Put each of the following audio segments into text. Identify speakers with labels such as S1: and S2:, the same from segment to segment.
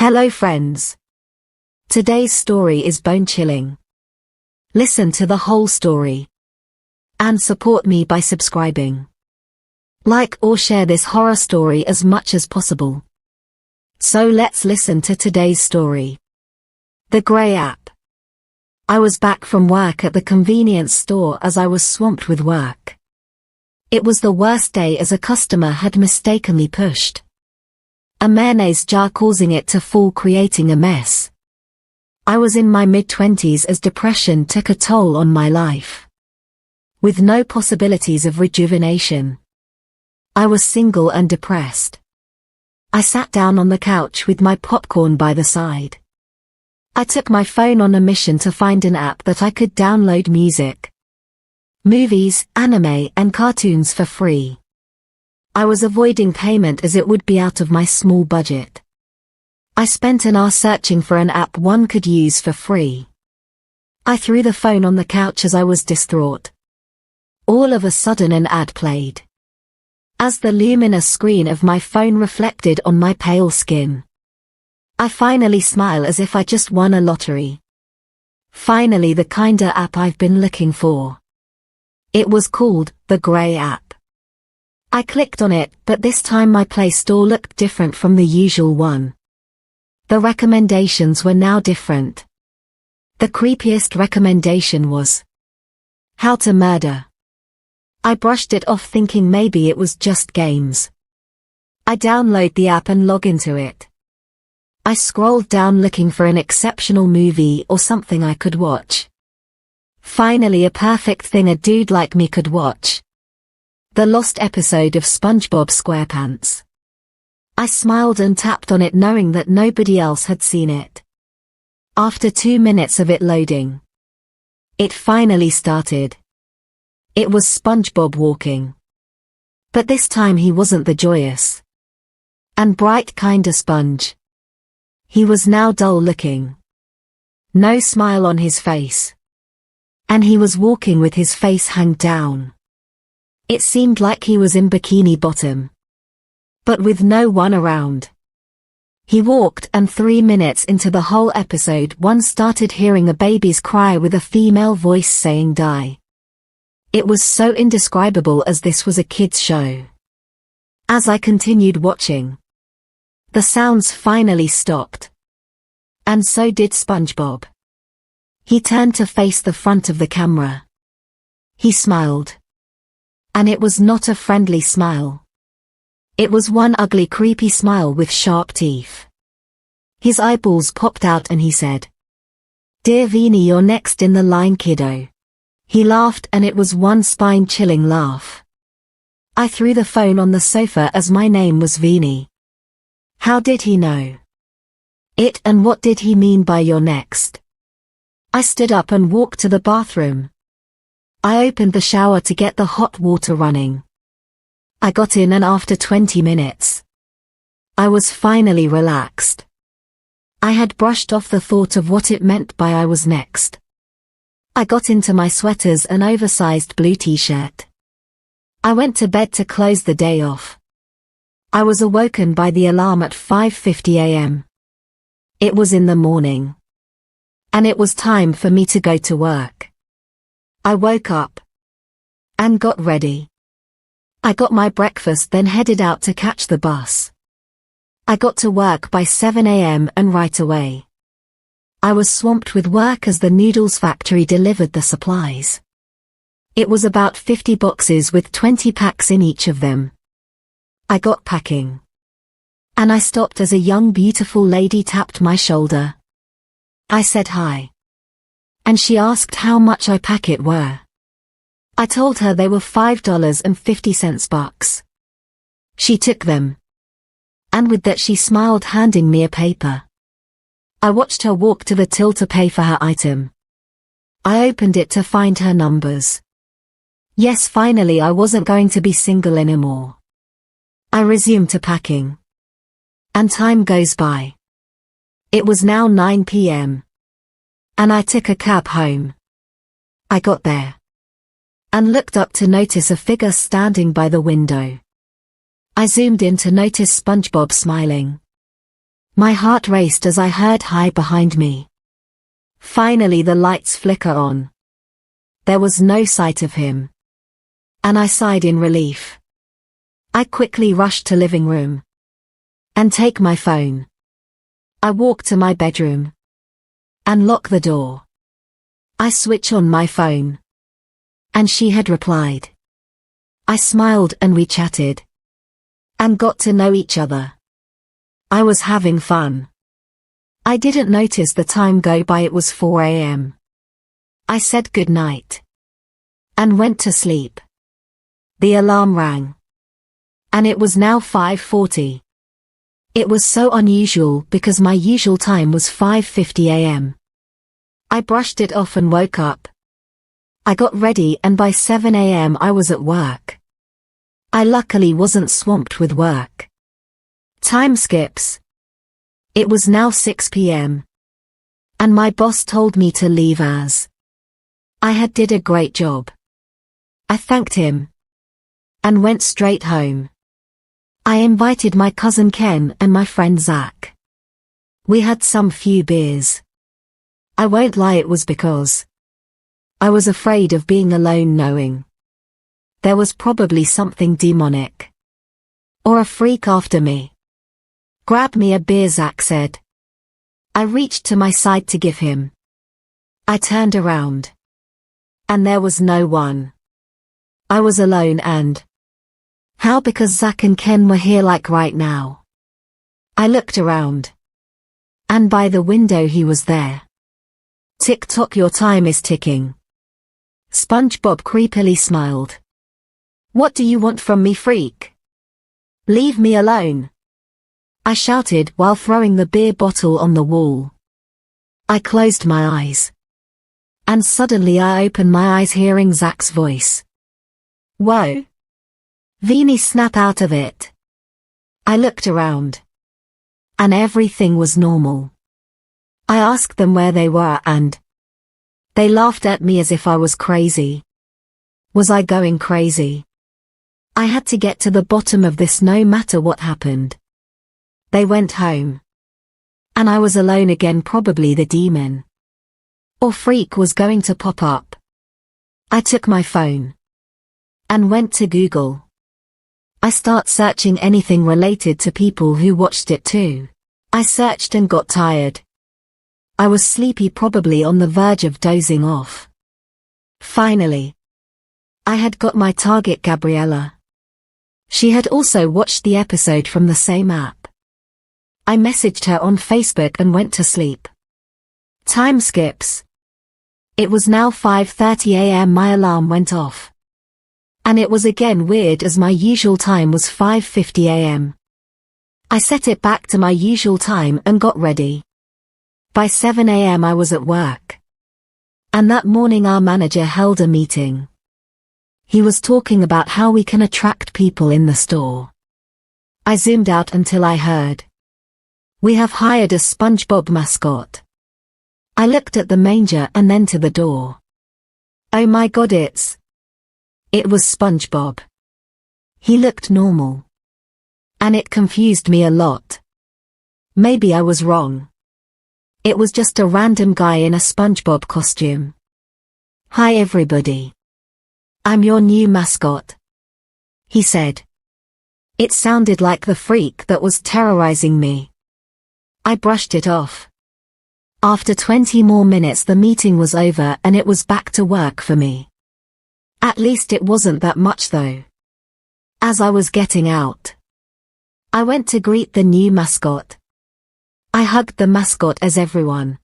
S1: Hello friends. Today's story is bone-chilling. Listen to the whole story. And support me by subscribing. Like or share this horror story as much as possible. So let's listen to today's story. The Grey App. I was back from work at the convenience store as I was swamped with work. It was the worst day as a customer had mistakenly pushed a mayonnaise jar, causing it to fall, creating a mess. I was in my mid-20s as depression took a toll on my life. With no possibilities of rejuvenation. I was single and depressed. I sat down on the couch with my popcorn by the side. I took my phone on a mission to find an app that I could download music, movies, anime, and cartoons for free. I was avoiding payment as it would be out of my small budget. I spent an hour searching for an app one could use for free. I threw the phone on the couch as I was distraught. All of a sudden an ad played. As the luminous screen of my phone reflected on my pale skin, I finally smiled as if I just won a lottery. Finally, the kinda app I've been looking for. It was called the Grey App. I clicked on it, but this time my Play Store looked different from the usual one. The recommendations were now different. The creepiest recommendation was how to murder. I brushed it off, thinking maybe it was just games. I download the app and log into it. I scrolled down looking for an exceptional movie or something I could watch. Finally, a perfect thing a dude like me could watch. The lost episode of SpongeBob SquarePants. I smiled and tapped on it, knowing that nobody else had seen it. After 2 minutes of it loading, it finally started. It was SpongeBob walking. But this time he wasn't the joyous and bright kinda sponge. He was now dull looking. No smile on his face. And he was walking with his face hanged down. It seemed like he was in Bikini Bottom. But with no one around. He walked, and 3 minutes into the whole episode one started hearing a baby's cry with a female voice saying die. It was so indescribable as this was a kid's show. As I continued watching, the sounds finally stopped. And so did SpongeBob. He turned to face the front of the camera. He smiled. And it was not a friendly smile. It was one ugly, creepy smile with sharp teeth. His eyeballs popped out and he said, "Dear Veenie, you're next in the line, kiddo." He laughed, and it was one spine-chilling laugh. I threw the phone on the sofa as my name was Veenie. How did he know it, and what did he mean by "you're next"? I stood up and walked to the bathroom. I opened the shower to get the hot water running. I got in, and after 20 minutes, I was finally relaxed. I had brushed off the thought of what it meant by I was next. I got into my sweaters and oversized blue t-shirt. I went to bed to close the day off. I was awoken by the alarm at 5:50 a.m. It was in the morning. And it was time for me to go to work. I woke up and got ready. I got my breakfast, then headed out to catch the bus. I got to work by 7 a.m. and right away I was swamped with work as the noodles factory delivered the supplies. It was about 50 boxes with 20 packs in each of them. I got packing. And I stopped as a young beautiful lady tapped my shoulder. I said hi. And she asked how much I packet were. I told her they were $5.50 bucks. She took them. And with that she smiled, handing me a paper. I watched her walk to the till to pay for her item. I opened it to find her numbers. Yes, finally I wasn't going to be single anymore. I resumed to packing. And time goes by. It was now 9 p.m. And I took a cab home. I got there and looked up to notice a figure standing by the window. I zoomed in to notice SpongeBob smiling. My heart raced as I heard "hi" behind me. Finally the lights flicker on. There was no sight of him. And I sighed in relief. I quickly rushed to living room. And take my phone. I walk to my bedroom. And lock the door. I switch on my phone. And she had replied. I smiled and we chatted. And got to know each other. I was having fun. I didn't notice the time go by. It was 4 a.m. I said good night. And went to sleep. The alarm rang. And it was now 5:40. It was so unusual because my usual time was 5:50 a.m. I brushed it off and woke up. I got ready and by 7 a.m. I was at work. I luckily wasn't swamped with work. Time skips. It was now 6 p.m. And my boss told me to leave as I had did a great job. I thanked him. And went straight home. I invited my cousin Ken and my friend Zach. We had some few beers. I won't lie, it was because I was afraid of being alone, knowing there was probably something demonic or a freak after me. Grab me a beer, Zach said. I reached to my side to give him. I turned around. And there was no one. I was alone and how? Because Zach and Ken were here like right now. I looked around. And by the window he was there. Tick tock, your time is ticking. SpongeBob creepily smiled. What do you want from me, freak? Leave me alone. I shouted while throwing the beer bottle on the wall. I closed my eyes. And suddenly I opened my eyes hearing Zach's voice. Whoa. Veenie, snap out of it. I looked around. And everything was normal. I asked them where they were and they laughed at me as if I was crazy. Was I going crazy? I had to get to the bottom of this no matter what happened. They went home. And I was alone again. Probably the demon or freak was going to pop up. I took my phone. And went to Google. I start searching anything related to people who watched it too. I searched and got tired. I was sleepy, probably on the verge of dozing off. Finally, I had got my target, Gabriella. She had also watched the episode from the same app. I messaged her on Facebook and went to sleep. Time skips. It was now 5:30 a.m. My alarm went off. And it was again weird as my usual time was 5:50 a.m. I set it back to my usual time and got ready. By 7 a.m. I was at work. And that morning our manager held a meeting. He was talking about how we can attract people in the store. I zoomed out until I heard. We have hired a SpongeBob mascot. I looked at the manger and then to the door. Oh my God, it was SpongeBob. He looked normal. And it confused me a lot. Maybe I was wrong. It was just a random guy in a SpongeBob costume. Hi everybody. I'm your new mascot. He said. It sounded like the freak that was terrorizing me. I brushed it off. After 20 more minutes the meeting was over and it was back to work for me. At least it wasn't that much though. As I was getting out, I went to greet the new mascot. I hugged the mascot as everyone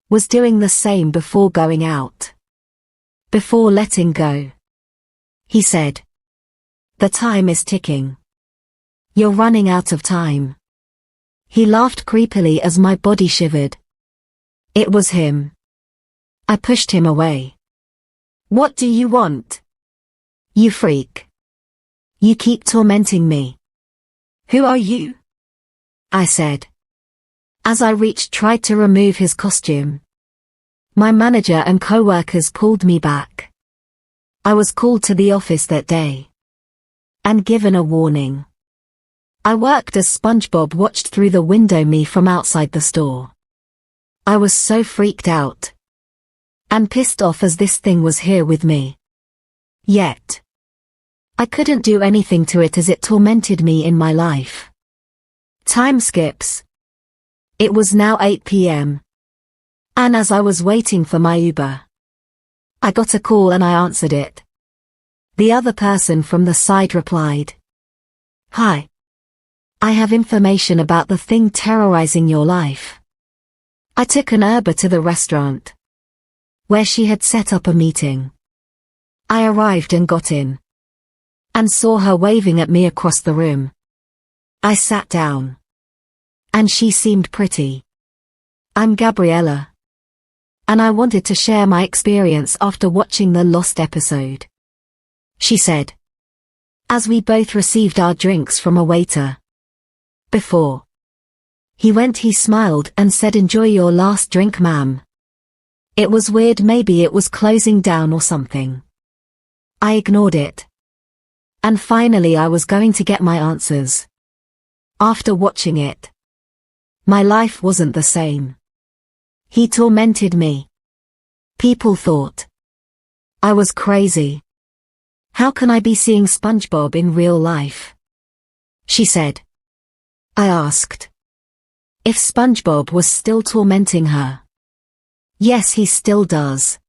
S1: was doing the same before going out. Before letting go, he said, "The time is ticking. You're running out of time." He laughed creepily as my body shivered. It was him. I pushed him away. What do you want? You freak. You keep tormenting me. Who are you? I said. As I reached tried to remove his costume. My manager and co-workers pulled me back. I was called to the office that day. And given a warning. I worked as SpongeBob watched through the window me from outside the store. I was so freaked out and pissed off as this thing was here with me. Yet I couldn't do anything to it as it tormented me in my life. Time skips. It was now 8 p.m. and as I was waiting for my Uber, I got a call and I answered it. The other person from the side replied, "Hi. I have information about the thing terrorizing your life." I took an Uber to the restaurant where she had set up a meeting. I arrived and got in and saw her waving at me across the room. I sat down and she seemed pretty. "I'm Gabriella, and I wanted to share my experience after watching the Lost episode," she said, as we both received our drinks from a waiter. Before he went, he smiled and said, "Enjoy your last drink, ma'am." It was weird, maybe it was closing down or something. I ignored it. And finally I was going to get my answers. After watching it, my life wasn't the same. He tormented me. People thought I was crazy. "How can I be seeing SpongeBob in real life?" she said. I asked if SpongeBob was still tormenting her. "Yes, he still does."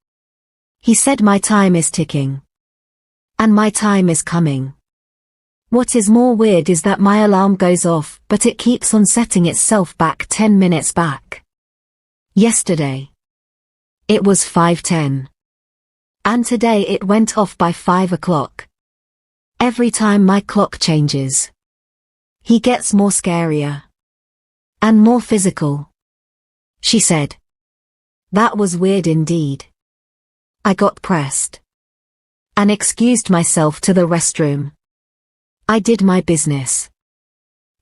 S1: He said, "My time is ticking. And my time is coming." What is more weird is that my alarm goes off, but it keeps on setting itself back 10 minutes back. Yesterday, it was 5:10. And today it went off by 5 o'clock. Every time my clock changes, he gets more scarier and more physical, she said. That was weird indeed. I got pressed and excused myself to the restroom. I did my business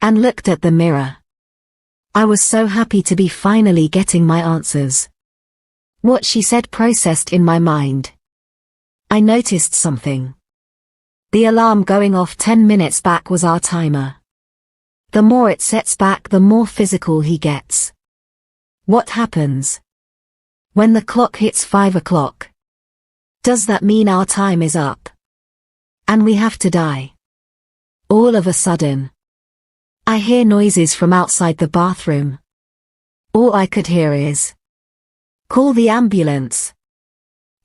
S1: and looked at the mirror. I was so happy to be finally getting my answers. What she said processed in my mind. I noticed something. The alarm going off 10 minutes back was our timer. The more it sets back, the more physical he gets. What happens when the clock hits 5 o'clock? Does that mean our time is up and we have to die? All of a sudden, I hear noises from outside the bathroom. All I could hear is, "Call the ambulance."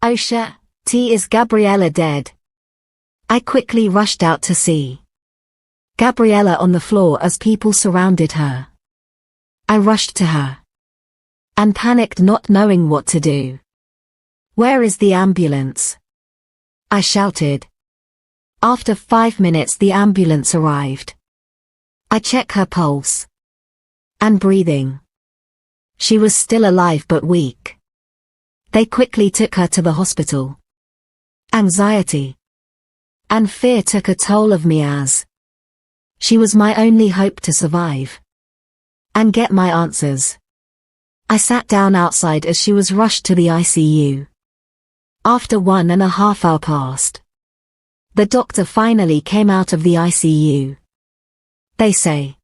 S1: "Oh shit, is Gabriella dead?" I quickly rushed out to see Gabriella on the floor as people surrounded her. I rushed to her and panicked, not knowing what to do. "Where is the ambulance?" I shouted. After 5 minutes the ambulance arrived. I checked her pulse and breathing. She was still alive but weak. They quickly took her to the hospital. Anxiety and fear took a toll of me as she was my only hope to survive and get my answers. I sat down outside as she was rushed to the ICU. After 1.5 hours passed, the doctor finally came out of the ICU. They say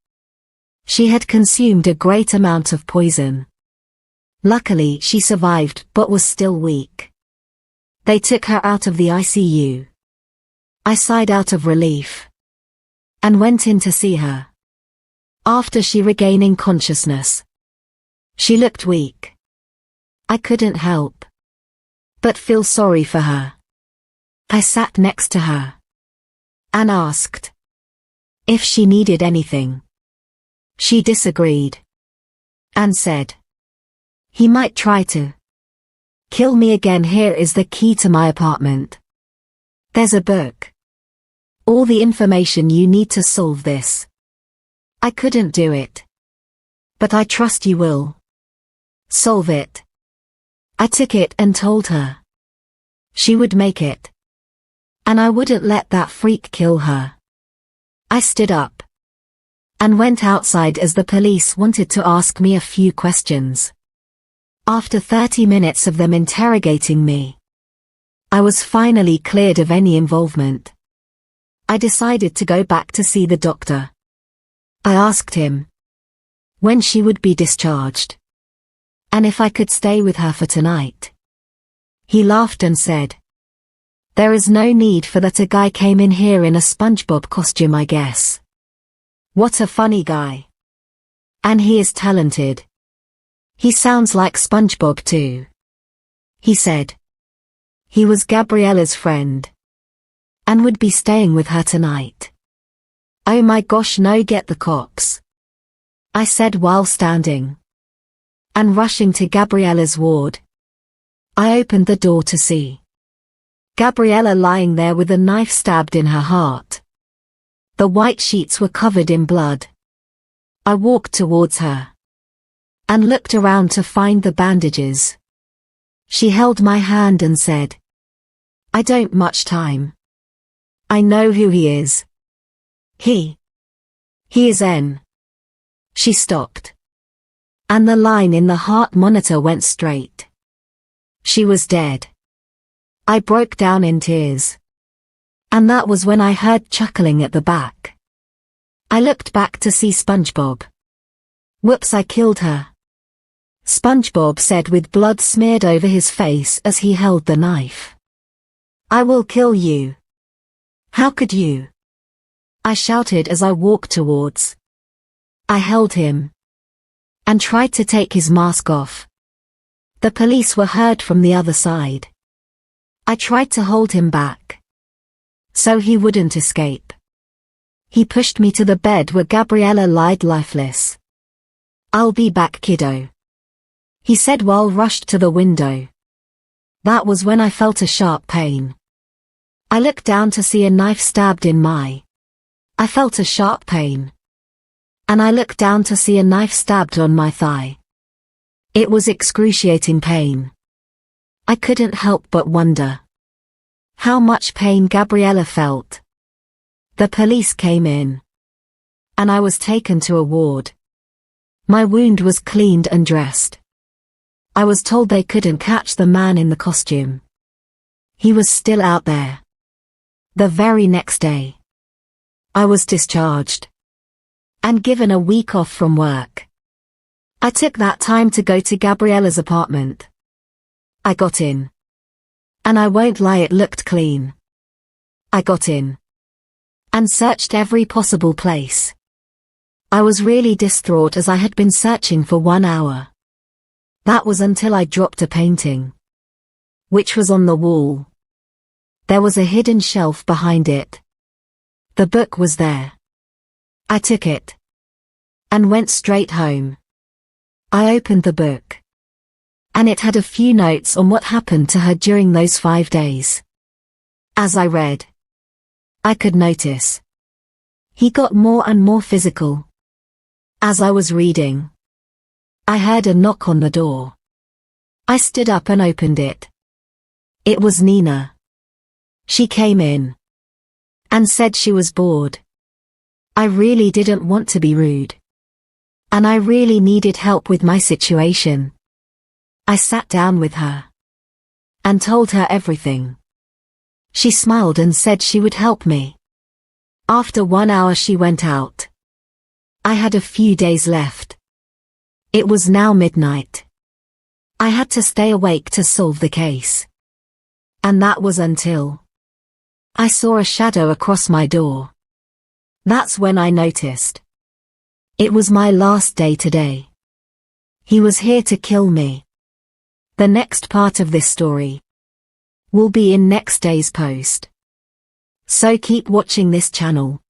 S1: she had consumed a great amount of poison. Luckily she survived but was still weak. They took her out of the ICU. I sighed out of relief and went in to see her. After she regaining consciousness, she looked weak. I couldn't help but feel sorry for her. I sat next to her and asked if she needed anything. She disagreed and said he might try to kill me again. "Here is the key to my apartment. There's a book. All the information you need to solve this." I couldn't do it, but I trust you will solve it. I took it and told her she would make it, and I wouldn't let that freak kill her. I stood up and went outside as the police wanted to ask me a few questions. After 30 minutes of them interrogating me, I was finally cleared of any involvement. I decided to go back to see the doctor. I asked him when she would be discharged, and if I could stay with her for tonight. He laughed and said, "There is no need for that. A guy came in here in a SpongeBob costume, I guess. What a funny guy. And he is talented. He sounds like SpongeBob too," he said. He was Gabriella's friend and would be staying with her tonight. "Oh my gosh, no, get the cops," I said while standing and rushing to Gabriella's ward. I opened the door to see Gabriella lying there with a knife stabbed in her heart. The white sheets were covered in blood. I walked towards her and looked around to find the bandages. She held my hand and said, "I don't much time. I know who he is. He is N." She stopped, and the line in the heart monitor went straight. She was dead. I broke down in tears. And that was when I heard chuckling at the back. I looked back to see SpongeBob. "Whoops, I killed her," SpongeBob said with blood smeared over his face as he held the knife. "I will kill you. How could you?" I shouted as I walked towards. I held him and tried to take his mask off. The police were heard from the other side. I tried to hold him back so he wouldn't escape. He pushed me to the bed where Gabriella lied lifeless. "I'll be back, kiddo," he said while rushed to the window. That was when I felt a sharp pain. I looked down to see a knife stabbed in my. I felt a sharp pain. And I looked down to see a knife stabbed on my thigh. It was excruciating pain. I couldn't help but wonder how much pain Gabriella felt. The police came in, and I was taken to a ward. My wound was cleaned and dressed. I was told they couldn't catch the man in the costume. He was still out there. The very next day, I was discharged and given a week off from work. I took that time to go to Gabriella's apartment. I got in. And I won't lie, it looked clean. I got in and searched every possible place. I was really distraught as I had been searching for 1 hour. That was until I dropped a painting, which was on the wall. There was a hidden shelf behind it. The book was there. I took it and went straight home. I opened the book, and it had a few notes on what happened to her during those 5 days. As I read, I could notice he got more and more physical. As I was reading, I heard a knock on the door. I stood up and opened it. It was Nina. She came in and said she was bored. I really didn't want to be rude, and I really needed help with my situation. I sat down with her and told her everything. She smiled and said she would help me. After 1 hour she went out. I had a few days left. It was now midnight. I had to stay awake to solve the case. And that was until I saw a shadow across my door. That's when I noticed it was my last day today. He was here to kill me. The next part of this story will be in next day's post. So keep watching this channel.